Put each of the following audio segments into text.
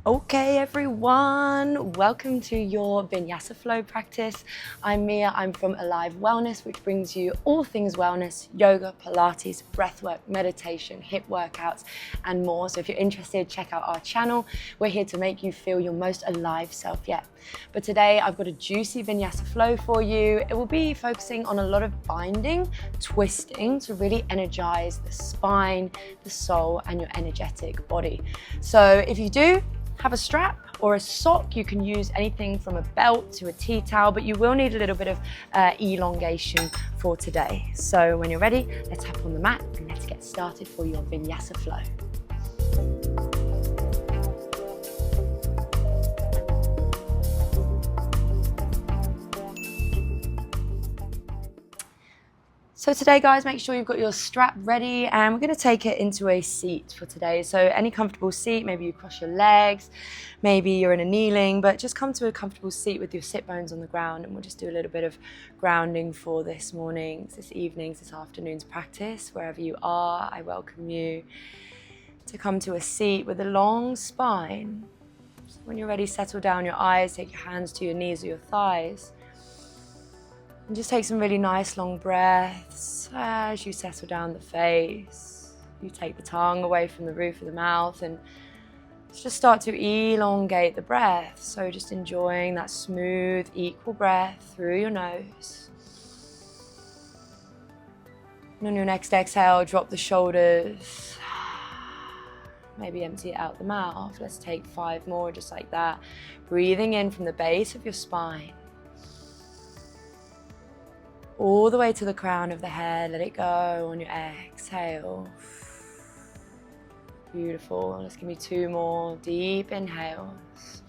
Okay everyone, welcome to your Vinyasa flow practice. I'm Mia, I'm from Alive Wellness, which brings you all things wellness, yoga, Pilates, breathwork, meditation, hip workouts and more. So if you're interested, check out our channel. We're here to make you feel your most alive self yet. But today I've got a juicy Vinyasa flow for you. It will be focusing on a lot of binding, twisting to really energize the spine, the soul and your energetic body. So if you do, have a strap or a sock. You can use anything from a belt to a tea towel, but you will need a little bit of elongation for today. So when you're ready, let's hop on the mat and let's get started for your Vinyasa flow. So today, guys, make sure you've got your strap ready and we're going to take it into a seat for today. So any comfortable seat, maybe you cross your legs, maybe you're in a kneeling, but just come to a comfortable seat with your sit bones on the ground and we'll just do a little bit of grounding for this morning's, this evening's, this afternoon's practice. Wherever you are, I welcome you to come to a seat with a long spine. So when you're ready, settle down your eyes, take your hands to your knees or your thighs. And just take some really nice long breaths as you settle down the face. You take the tongue away from the roof of the mouth and just start to elongate the breath. So just enjoying that smooth, equal breath through your nose. And on your next exhale, drop the shoulders. Maybe empty it out the mouth. Let's take 5 more just like that. Breathing in from the base of your spine. All the way to the crown of the head, let it go on your exhale. Beautiful, let's give me 2 more deep inhales.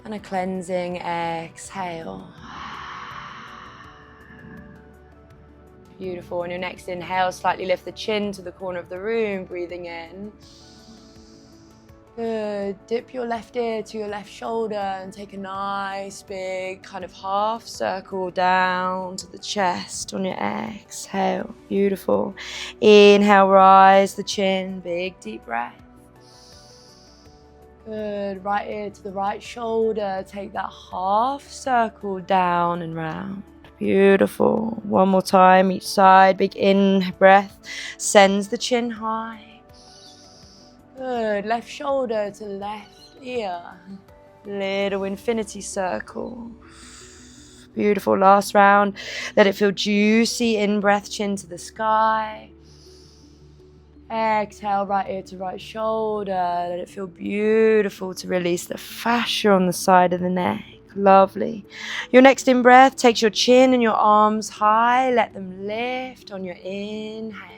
And a cleansing exhale. Beautiful, on your next inhale, slightly lift the chin to the corner of the room, breathing in. Good, dip your left ear to your left shoulder and take a nice big kind of half circle down to the chest on your exhale. Beautiful. Inhale, rise the chin, big deep breath. Good, right ear to the right shoulder, take that half circle down and round. Beautiful. One more time, each side, big in breath, sends the chin high. Good, left shoulder to left ear. Little infinity circle. Beautiful, last round. Let it feel juicy, in-breath, chin to the sky. Exhale, right ear to right shoulder. Let it feel beautiful to release the fascia on the side of the neck. Lovely. Your next in-breath takes your chin and your arms high. Let them lift on your inhale.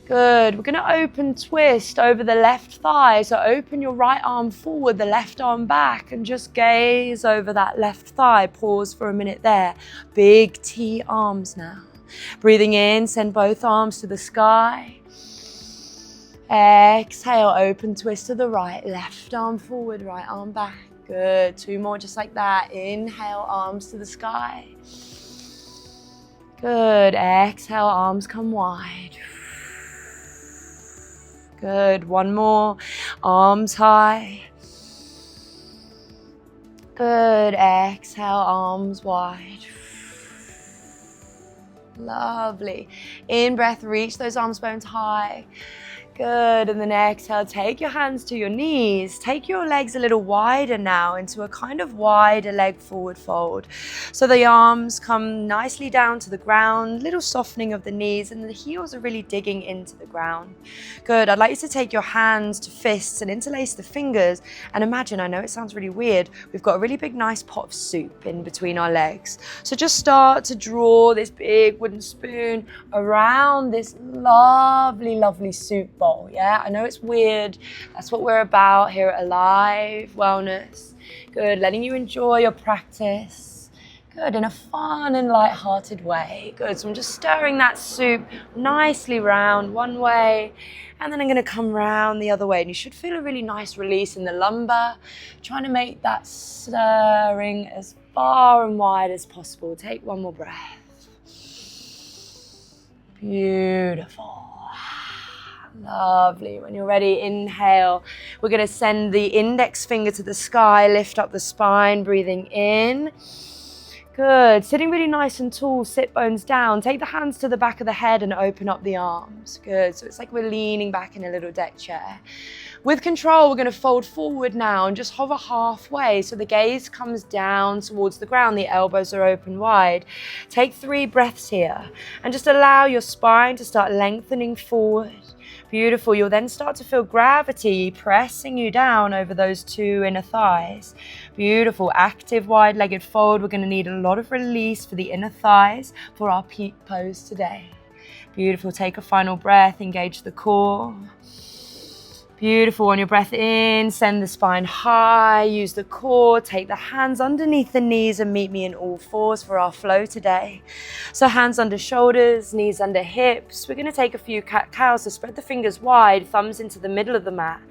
Good, we're going to open twist over the left thigh. So open your right arm forward, the left arm back, and just gaze over that left thigh. Pause for a minute there. Big T arms now. Breathing in, send both arms to the sky. Exhale, open twist to the right, left arm forward, right arm back. Good, 2 more just like that. Inhale, arms to the sky. Good, exhale, arms come wide. Good, 1 more, arms high. Good, exhale, arms wide. Lovely. In breath, reach those arms bones high. Good, and then exhale, take your hands to your knees. Take your legs a little wider now into a kind of wider leg forward fold. So the arms come nicely down to the ground, little softening of the knees, and the heels are really digging into the ground. Good, I'd like you to take your hands to fists and interlace the fingers and imagine, I know it sounds really weird, we've got a really big nice pot of soup in between our legs. So just start to draw this big wooden spoon around this lovely, lovely soup bowl. Yeah, I know it's weird. That's what we're about here at Alive Wellness. Good, letting you enjoy your practice. Good, in a fun and light-hearted way. Good, so I'm just stirring that soup nicely round one way, and then I'm going to come round the other way. And you should feel a really nice release in the lumbar, trying to make that stirring as far and wide as possible. Take 1 more breath. Beautiful. Lovely. When you're ready, inhale. We're going to send the index finger to the sky, lift up the spine, breathing in. Good. Sitting really nice and tall, sit bones down. Take the hands to the back of the head and open up the arms. Good. So it's like we're leaning back in a little deck chair. With control, we're going to fold forward now and just hover halfway. So the gaze comes down towards the ground. The elbows are open wide. Take 3 breaths here and just allow your spine to start lengthening forward. Beautiful. You'll then start to feel gravity pressing you down over those 2 inner thighs. Beautiful. Active wide-legged fold. We're going to need a lot of release for the inner thighs for our peak pose today. Beautiful. Take a final breath. Engage the core. Beautiful. On your breath in, send the spine high, use the core, take the hands underneath the knees and meet me in all fours for our flow today. So hands under shoulders, knees under hips. We're going to take a few cat-cows, so spread the fingers wide, thumbs into the middle of the mat.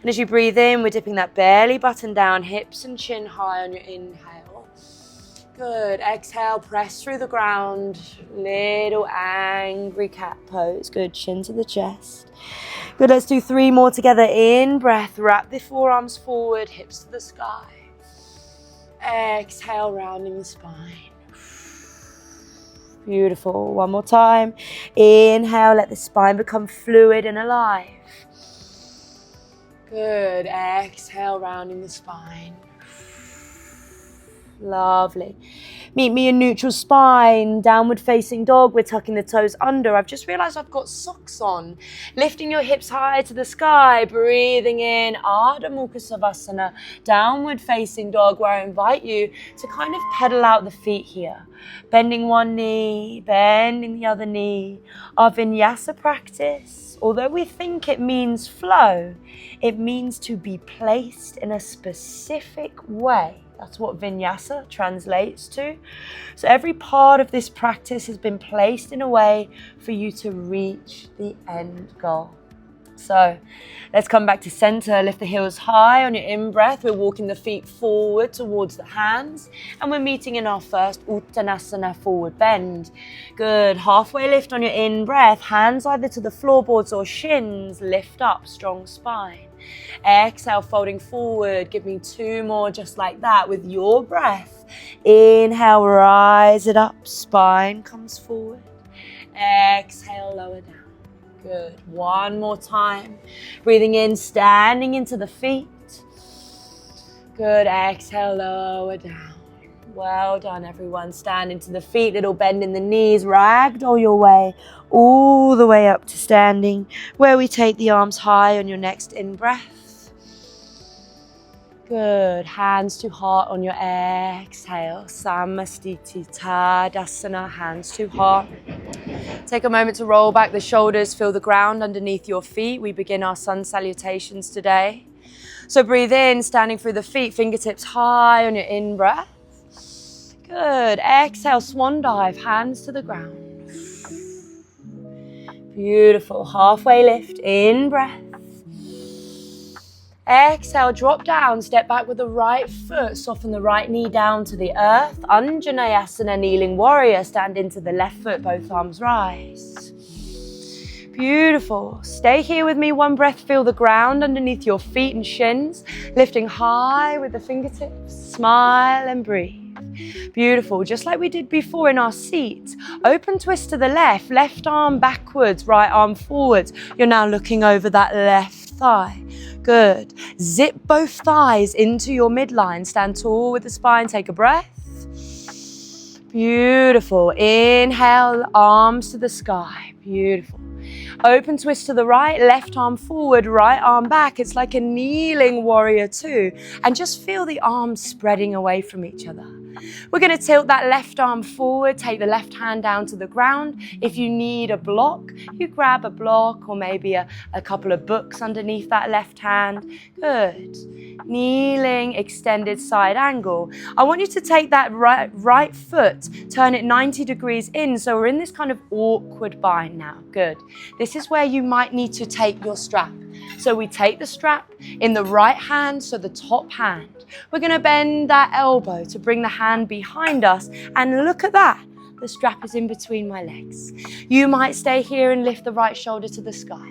And as you breathe in, we're dipping that belly button down, hips and chin high on your inhale. Good. Exhale, press through the ground, little angry cat pose. Good, chin to the chest. Good, let's do 3 more together. In breath, wrap the forearms forward, hips to the sky. Exhale, rounding the spine. Beautiful. One more time. Inhale, let the spine become fluid and alive. Good. Exhale, rounding the spine. Lovely. Meet me in neutral spine, downward facing dog. We're tucking the toes under. I've just realized I've got socks on. Lifting your hips high to the sky, breathing in, Ardha Mukha Savasana, downward facing dog, where I invite you to kind of pedal out the feet here. Bending one knee, bending the other knee. Our Vinyasa practice, although we think it means flow, it means to be placed in a specific way. That's what Vinyasa translates to. So every part of this practice has been placed in a way for you to reach the end goal. So let's come back to center. Lift the heels high on your in-breath. We're walking the feet forward towards the hands. And we're meeting in our first Uttanasana, forward bend. Good. Halfway lift on your in-breath. Hands either to the floorboards or shins. Lift up, strong spine. Exhale, folding forward. Give me 2 more just like that with your breath. Inhale, rise it up. Spine comes forward. Exhale, lower down. Good. 1 more time. Breathing in, standing into the feet. Good. Exhale, lower down. Well done, everyone. Stand into the feet. Little bend in the knees. Ragdoll your way all the way up to standing, where we take the arms high on your next in-breath. Good. Hands to heart on your exhale. Samastiti Tadasana. Hands to heart. Take a moment to roll back the shoulders. Feel the ground underneath your feet. We begin our sun salutations today. So breathe in, standing through the feet. Fingertips high on your in-breath. Good. Exhale, swan dive. Hands to the ground. Beautiful. Halfway lift. In breath. Exhale, drop down, step back with the right foot, soften the right knee down to the earth. Anjaneyasana, kneeling warrior, stand into the left foot, both arms rise. Beautiful. Stay here with me, 1 breath, feel the ground underneath your feet and shins, lifting high with the fingertips, smile and breathe. Beautiful, just like we did before in our seat. Open twist to the left arm backwards, right arm forwards. You're now looking over that left thigh. Good. Zip both thighs into your midline. Stand tall with the spine. Take a breath. Beautiful. Inhale, arms to the sky. Beautiful. Open twist to the right, left arm forward, right arm back. It's like a kneeling warrior 2. And just feel the arms spreading away from each other. We're going to tilt that left arm forward, take the left hand down to the ground. If you need a block, you grab a block or maybe a couple of books underneath that left hand. Good. Kneeling, extended side angle. I want you to take that right foot, turn it 90 degrees in. So we're in this kind of awkward bind now. Good. This is where you might need to take your strap. So we take the strap in the right hand, so the top hand. We're going to bend that elbow to bring the hand behind us, and look at that. The strap is in between my legs. You might stay here and lift the right shoulder to the sky.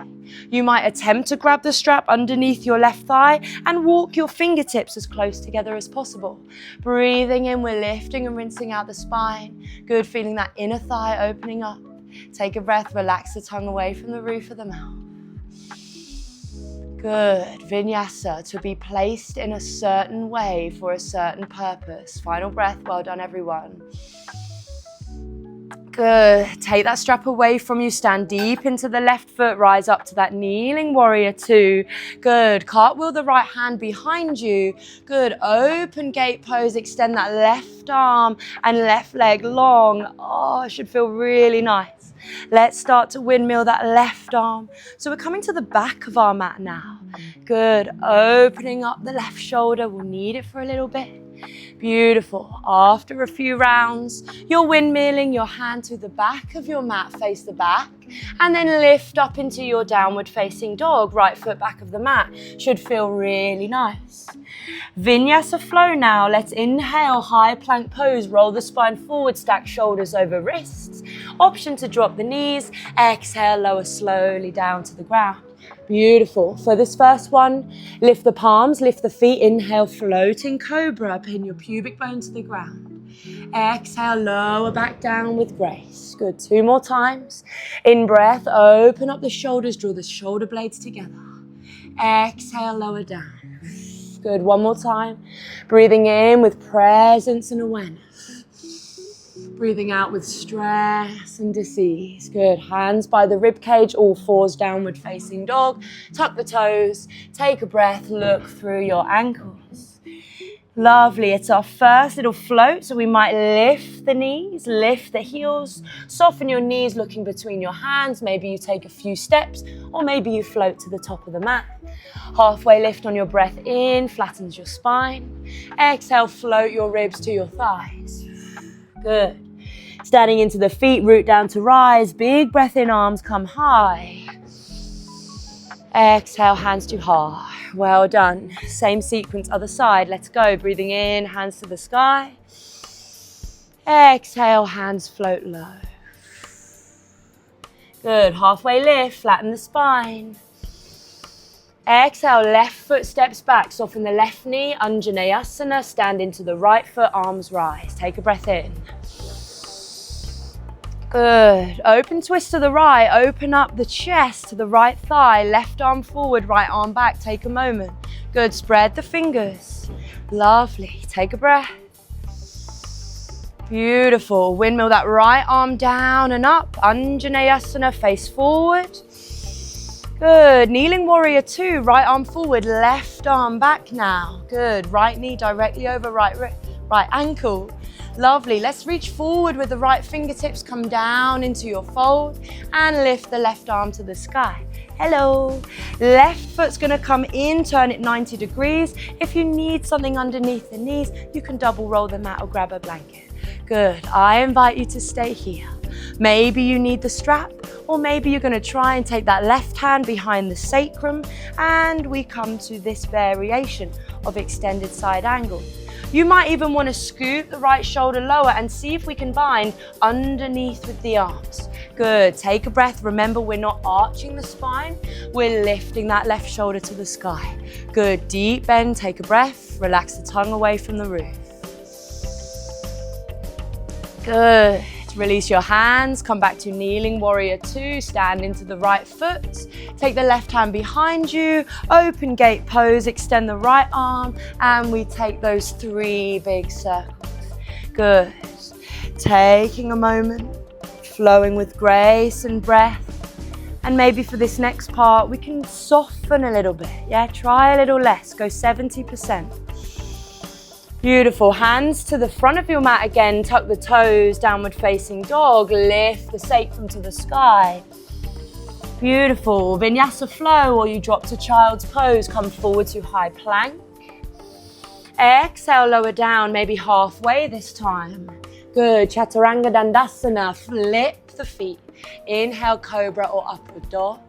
You might attempt to grab the strap underneath your left thigh and walk your fingertips as close together as possible. Breathing in, we're lifting and rinsing out the spine. Good, feeling that inner thigh opening up. Take a breath, relax the tongue away from the roof of the mouth. Good. Vinyasa, to be placed in a certain way for a certain purpose. Final breath. Well done, everyone. Good. Take that strap away from you. Stand deep into the left foot. Rise up to that kneeling warrior two. Good. Cartwheel the right hand behind you. Good. Open gate pose. Extend that left arm and left leg long. Oh, it should feel really nice. Let's start to windmill that left arm. So we're coming to the back of our mat now. Good. Opening up the left shoulder. We'll need it for a little bit. Beautiful. After a few rounds, you're windmilling your hand to the back of your mat, face the back, and then lift up into your downward facing dog, right foot back of the mat. Should feel really nice. Vinyasa flow now. Let's inhale, high plank pose, roll the spine forward, stack shoulders over wrists. Option to drop the knees. Exhale, lower slowly down to the ground. Beautiful. For this first one, lift the palms, lift the feet. Inhale, floating cobra. Pin your pubic bone to the ground. Exhale, lower back down with grace. Good. 2 more times. In breath, open up the shoulders, draw the shoulder blades together. Exhale, lower down. Good. 1 more time. Breathing in with presence and awareness. Breathing out with stress and disease. Good. Hands by the rib cage, all fours, downward facing dog. Tuck the toes. Take a breath. Look through your ankles. Lovely. It's our first little float, so we might lift the knees, lift the heels, soften your knees looking between your hands. Maybe you take a few steps, or maybe you float to the top of the mat. Halfway lift on your breath in, flattens your spine. Exhale, float your ribs to your thighs. Good. Standing into the feet, root down to rise. Big breath in, arms come high. Exhale, hands to heart. Well done. Same sequence, other side. Let's go. Breathing in, hands to the sky. Exhale, hands float low. Good. Halfway lift, flatten the spine. Exhale, left foot steps back. Soften the left knee, Anjaneyasana. Stand into the right foot, arms rise. Take a breath in. Good. Open twist to the right. Open up the chest to the right thigh. Left arm forward, right arm back. Take a moment. Good. Spread the fingers. Lovely. Take a breath. Beautiful. Windmill that right arm down and up. Anjaneyasana, face forward. Good. Kneeling warrior two. Right arm forward, left arm back now. Good. Right knee directly over right ankle. Lovely. Let's reach forward with the right fingertips. Come down into your fold and lift the left arm to the sky. Hello. Left foot's going to come in, turn it 90 degrees. If you need something underneath the knees, you can double roll the mat or grab a blanket. Good. I invite you to stay here. Maybe you need the strap, or maybe you're going to try and take that left hand behind the sacrum, and we come to this variation of extended side angle. You might even want to scoop the right shoulder lower and see if we can bind underneath with the arms. Good. Take a breath. Remember, we're not arching the spine. We're lifting that left shoulder to the sky. Good. Deep bend. Take a breath. Relax the tongue away from the roof. Good. Release your hands. Come back to kneeling warrior two. Stand into the right foot. Take the left hand behind you. Open gate pose. Extend the right arm. And we take those 3 big circles. Good. Taking a moment. Flowing with grace and breath. And maybe for this next part, we can soften a little bit. Yeah, try a little less. Go 70%. Beautiful. Hands to the front of your mat again. Tuck the toes, downward facing dog. Lift the sacrum to the sky. Beautiful. Vinyasa flow, or you drop to child's pose. Come forward to high plank. Exhale, lower down, maybe halfway this time. Good. Chaturanga Dandasana. Flip the feet. Inhale, cobra or upward dog.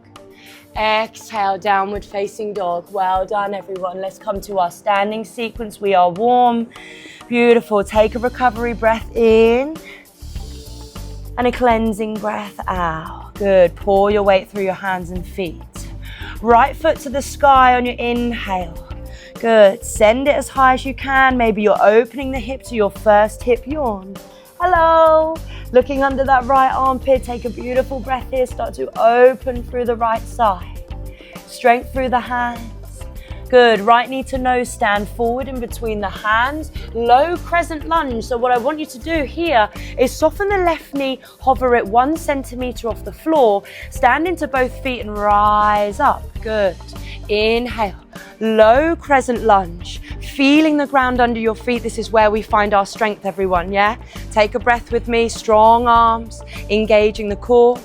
Exhale, downward facing dog. Well done, everyone. Let's come to our standing sequence. We are warm. Beautiful. Take a recovery breath in. And a cleansing breath out. Good, pour your weight through your hands and feet. Right foot to the sky on your inhale. Good, send it as high as you can. Maybe you're opening the hip to your first hip yawn. Hello, looking under that right armpit, take a beautiful breath here, start to open through the right side. Strength through the hands. Good, right knee to nose, stand forward in between the hands, low crescent lunge. So what I want you to do here is soften the left knee, hover it 1 centimeter off the floor, stand into both feet and rise up. Good, inhale, low crescent lunge, feeling the ground under your feet. This is where we find our strength, everyone, yeah? Take a breath with me, strong arms, engaging the core.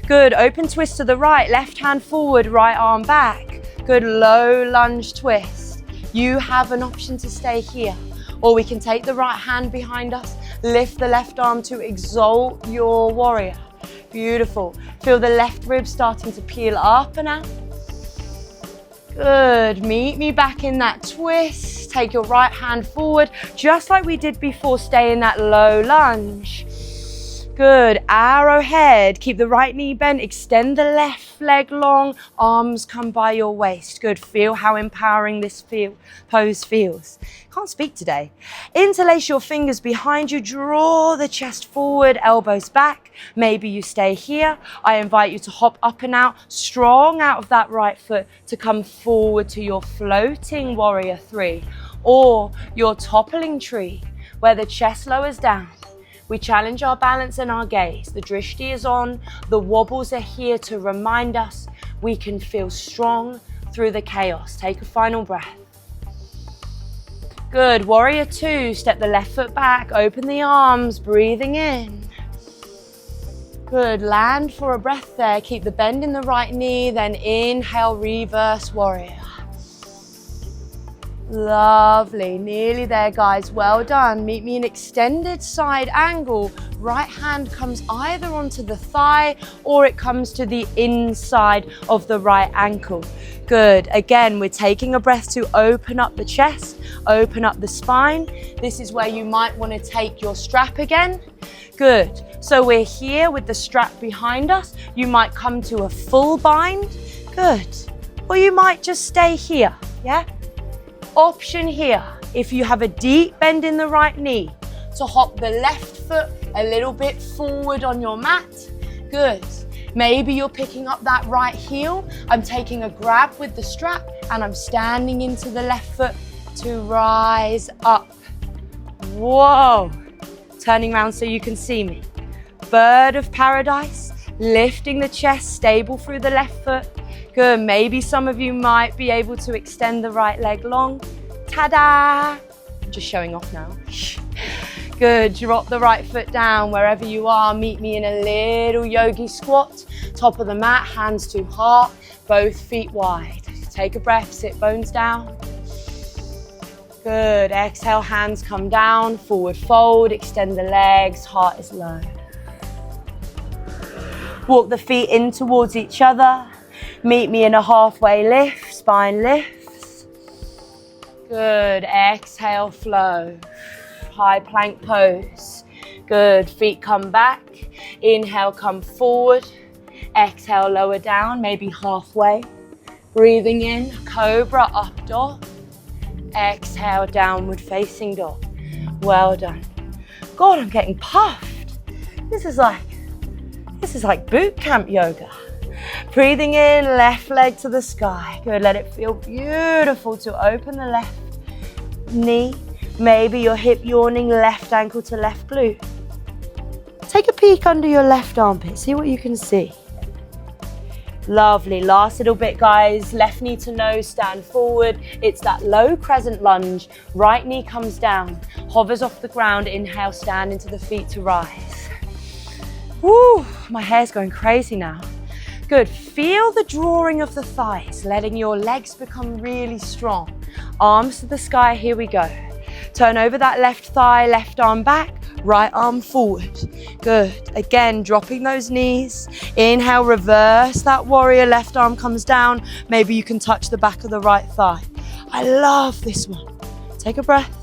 Good, open twist to the right, left hand forward, right arm back. Good, low lunge twist. You have an option to stay here, or we can take the right hand behind us, lift the left arm to exalt your warrior. Beautiful. Feel the left rib starting to peel up and out. Good, meet me back in that twist. Take your right hand forward, just like we did before, stay in that low lunge. Good, arrowhead, keep the right knee bent, extend the left leg long, arms come by your waist. Good, feel how empowering this pose feels. Can't speak today. Interlace your fingers behind you, draw the chest forward, elbows back. Maybe you stay here. I invite you to hop up and out, strong out of that right foot to come forward to your floating warrior 3 or your toppling tree where the chest lowers down. We challenge our balance and our gaze. The drishti is on. The wobbles are here to remind us we can feel strong through the chaos. Take a final breath. Good, warrior 2, step the left foot back, open the arms, breathing in. Good, land for a breath there. Keep the bend in the right knee, then inhale, reverse warrior. Lovely, nearly there guys, well done. Meet me in extended side angle. Right hand comes either onto the thigh or it comes to the inside of the right ankle. Good, again, we're taking a breath to open up the chest, open up the spine. This is where you might want to take your strap again. Good, so we're here with the strap behind us. You might come to a full bind, good. Or you might just stay here, yeah? Option here, if you have a deep bend in the right knee, to hop the left foot a little bit forward on your mat. Good. Maybe you're picking up that right heel. I'm taking a grab with the strap and I'm standing into the left foot to rise up. Whoa. Turning around so you can see me. Bird of paradise, lifting the chest, stable through the left foot. Good, maybe some of you might be able to extend the right leg long. Ta-da! Just showing off now. Good, drop the right foot down wherever you are. Meet me in a little yogi squat. Top of the mat, hands to heart, both feet wide. Take a breath, sit bones down. Good, exhale, hands come down, forward fold, extend the legs, heart is low. Walk the feet in towards each other. Meet me in a halfway lift, spine lifts. Good, exhale, flow. High plank pose. Good, feet come back. Inhale, come forward. Exhale, lower down, maybe halfway. Breathing in, cobra, up dog. Exhale, downward facing dog. Well done. God, I'm getting puffed. This is like boot camp yoga. Breathing in, left leg to the sky. Good, let it feel beautiful to open the left knee. Maybe your hip yawning, left ankle to left glute. Take a peek under your left armpit, see what you can see. Lovely, last little bit guys. Left knee to nose, stand forward. It's that low crescent lunge. Right knee comes down, hovers off the ground. Inhale, stand into the feet to rise. Woo, my hair's going crazy now. Good, feel the drawing of the thighs, letting your legs become really strong. Arms to the sky, here we go. Turn over that left thigh, left arm back, right arm forward. Good, again, dropping those knees. Inhale, reverse that warrior, left arm comes down. Maybe you can touch the back of the right thigh. I love this one. Take a breath.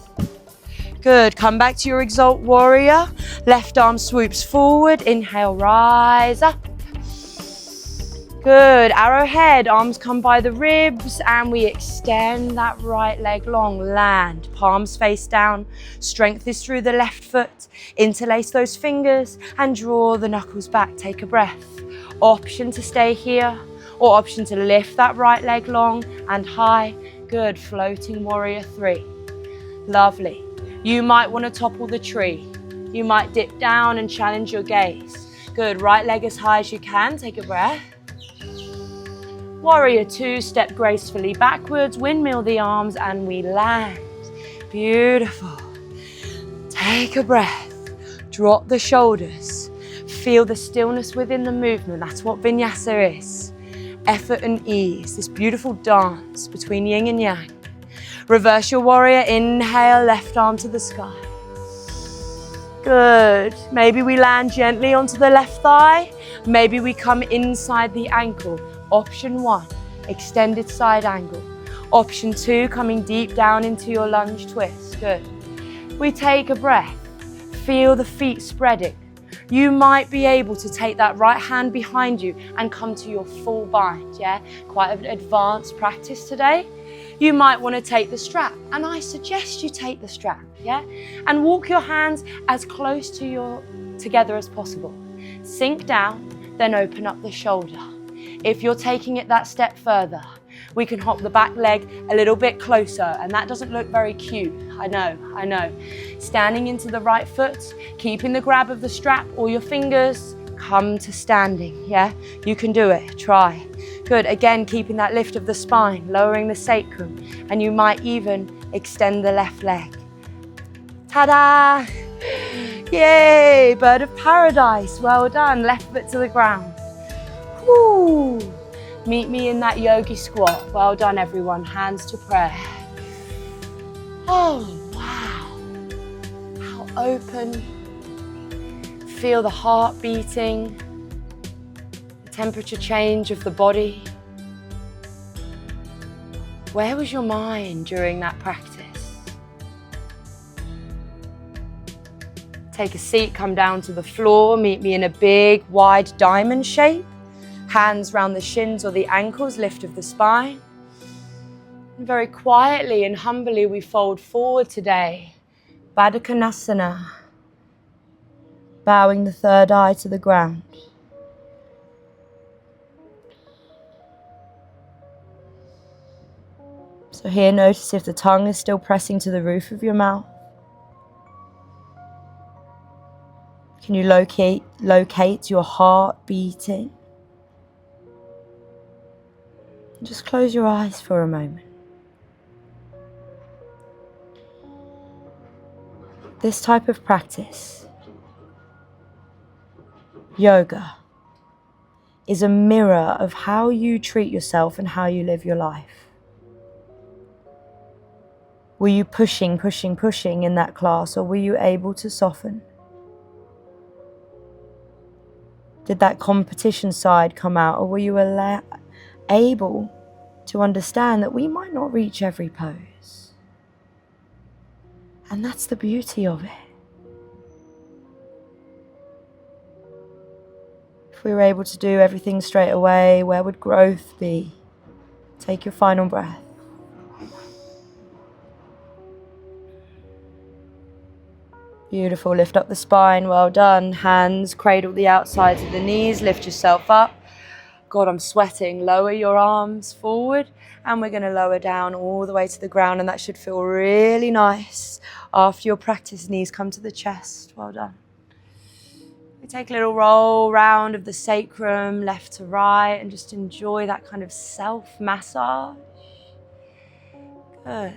Good, come back to your exalt warrior. Left arm swoops forward, inhale, rise up. Good, arrowhead, arms come by the ribs and we extend that right leg long, land, palms face down, strength is through the left foot, interlace those fingers and draw the knuckles back, take a breath. Option to stay here or option to lift that right leg long and high. Good, floating warrior 3. Lovely. You might want to topple the tree. You might dip down and challenge your gaze. Good, right leg as high as you can, take a breath. Warrior 2, step gracefully backwards, windmill the arms and we land. Beautiful. Take a breath, drop the shoulders. Feel the stillness within the movement, that's what Vinyasa is. Effort and ease, this beautiful dance between yin and yang. Reverse your warrior, inhale, left arm to the sky. Good, maybe we land gently onto the left thigh. Maybe we come inside the ankle. Option 1, extended side angle. Option 2, coming deep down into your lunge twist. Good. We take a breath, feel the feet spreading. You might be able to take that right hand behind you and come to your full bind, yeah? Quite an advanced practice today. You might want to take the strap, and I suggest you take the strap, yeah? And walk your hands as close to together as possible. Sink down, then open up the shoulder. If you're taking it that step further, we can hop the back leg a little bit closer, and that doesn't look very cute. I know. Standing into the right foot, keeping the grab of the strap or your fingers, come to standing, yeah? You can do it, try. Good, again, keeping that lift of the spine, lowering the sacrum, and you might even extend the left leg. Ta-da! Yay, bird of paradise, well done. Left foot to the ground. Woo! Meet me in that yogi squat. Well done, everyone. Hands to prayer. Oh, wow. How open. Feel the heart beating, the temperature change of the body. Where was your mind during that practice? Take a seat, come down to the floor, meet me in a big, wide diamond shape. Hands round the shins or the ankles, lift of the spine. And very quietly and humbly we fold forward today. Baddha Konasana. Bowing the third eye to the ground. So here, notice if the tongue is still pressing to the roof of your mouth. Can you locate your heart beating? Just close your eyes for a moment. This type of practice, yoga, is a mirror of how you treat yourself and how you live your life. Were you pushing in that class, or were you able to soften? Did that competition side come out, or were you able to understand that we might not reach every pose? And that's the beauty of it. If we were able to do everything straight away, where would growth be? Take your final breath. Beautiful, lift up the spine, well done. Hands cradle the outsides of the knees, lift yourself up. God, I'm sweating. Lower your arms forward, and we're gonna lower down all the way to the ground, and that should feel really nice. After your practice, knees come to the chest, well done. We take a little roll round of the sacrum, left to right, and just enjoy that kind of self-massage. Good.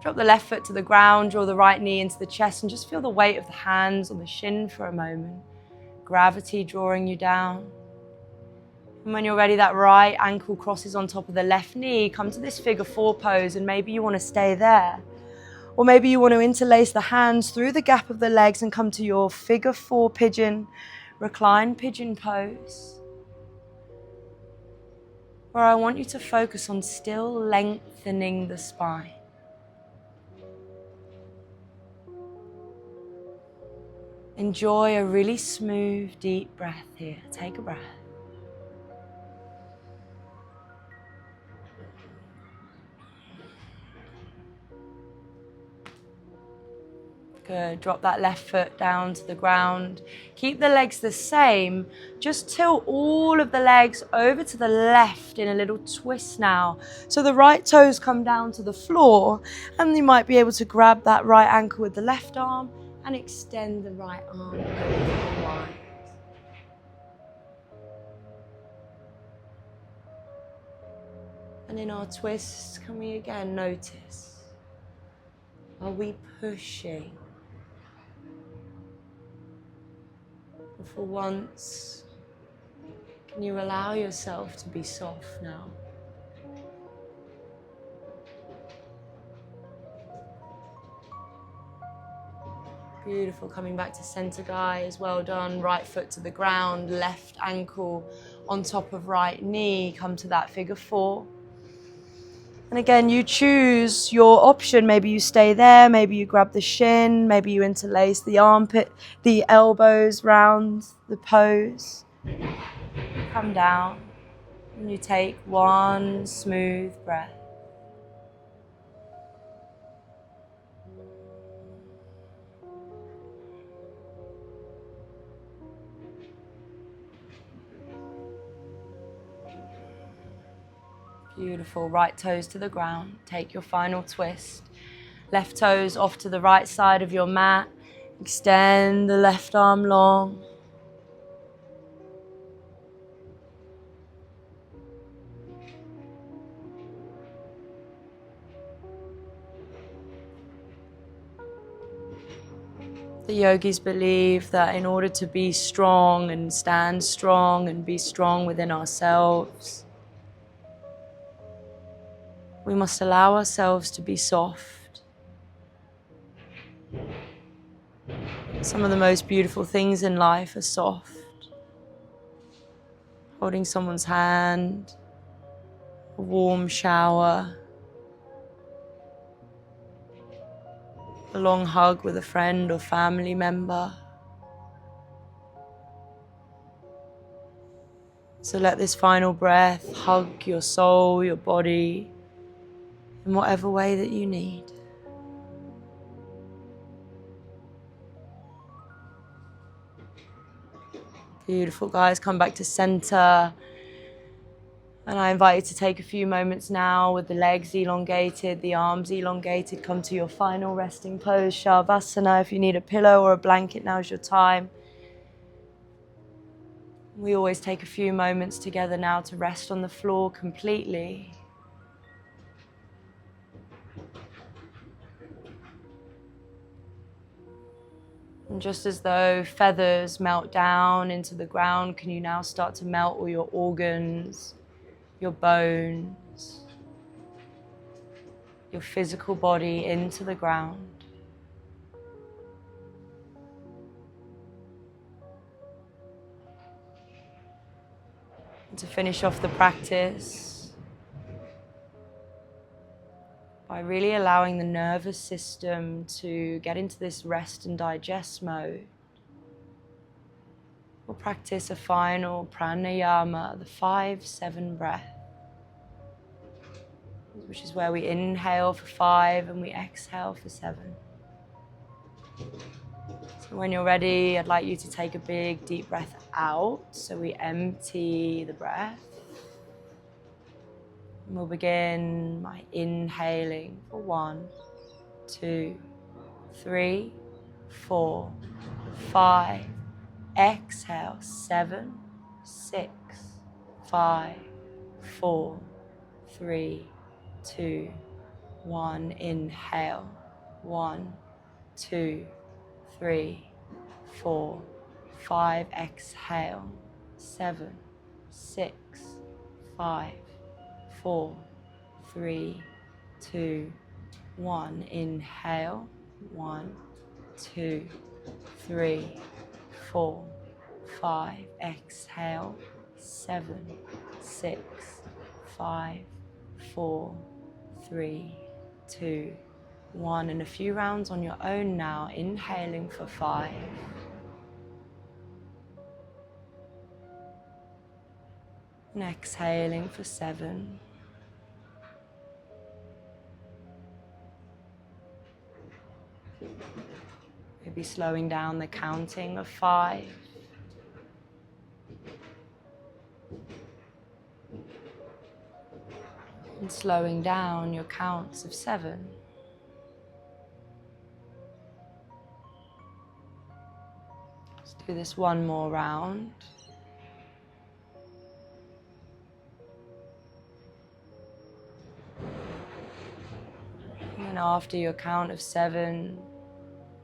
Drop the left foot to the ground, draw the right knee into the chest, and just feel the weight of the hands on the shin for a moment. Gravity drawing you down. And when you're ready, that right ankle crosses on top of the left knee. Come to this figure 4 pose, and maybe you want to stay there. Or maybe you want to interlace the hands through the gap of the legs and come to your figure 4 pigeon, recline pigeon pose. Where I want you to focus on still lengthening the spine. Enjoy a really smooth, deep breath here. Take a breath. Good. Drop that left foot down to the ground. Keep the legs the same. Just tilt all of the legs over to the left in a little twist now. So the right toes come down to the floor, and you might be able to grab that right ankle with the left arm and extend the right arm over and wide. And in our twists, can we again notice, are we pushing? Or for once, can you allow yourself to be soft now? Beautiful. Coming back to center, guys. Well done. Right foot to the ground, left ankle on top of right knee. Come to that figure four. And again, you choose your option. Maybe you stay there, maybe you grab the shin, maybe you interlace the armpit, the elbows round the pose. Come down and you take one smooth breath. Beautiful. Right toes to the ground. Take your final twist. Left toes off to the right side of your mat. Extend the left arm long. The yogis believe that in order to be strong and stand strong and be strong within ourselves, we must allow ourselves to be soft. Some of the most beautiful things in life are soft. Holding someone's hand, a warm shower, a long hug with a friend or family member. So let this final breath hug your soul, your body, in whatever way that you need. Beautiful, guys. Come back to center. And I invite you to take a few moments now with the legs elongated, the arms elongated. Come to your final resting pose, Shavasana. If you need a pillow or a blanket, now's your time. We always take a few moments together now to rest on the floor completely. And just as though feathers melt down into the ground, can you now start to melt all your organs, your bones, your physical body into the ground? And to finish off the practice, by really allowing the nervous system to get into this rest and digest mode, we'll practice a final pranayama, the 5-7 breath, which is where we inhale for 5 and we exhale for 7. So when you're ready, I'd like you to take a big deep breath out. So we empty the breath. And we'll begin by inhaling for 1, 2, 3, 4, 5. Exhale, 7, 6, 5, 4, 3, 2, 1. Inhale, 1, 2, 3, 4, 5. Exhale, 7, 6, 5, 4, 3, 2, 1. Inhale, 1, 2, 3, 4, 5. Exhale, 7, 6, 5, 4, 3, 2, 1. And a few rounds on your own now. Inhaling for 5, And exhaling for 7. Maybe slowing down the counting of 5. And slowing down your counts of 7. Let's do this one more round. And then after your count of 7,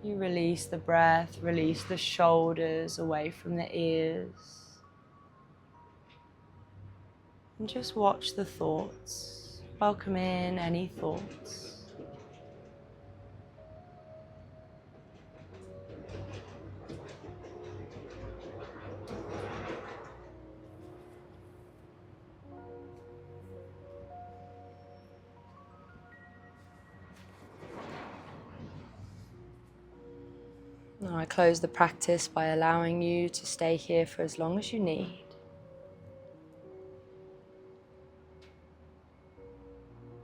you release the breath, release the shoulders away from the ears. And just watch the thoughts. Welcome in any thoughts. Now I close the practice by allowing you to stay here for as long as you need.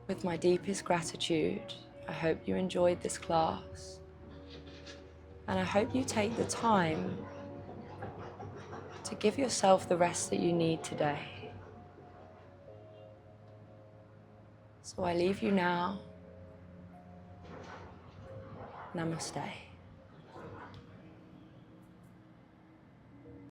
With my deepest gratitude, I hope you enjoyed this class, and I hope you take the time to give yourself the rest that you need today. So I leave you now. Namaste.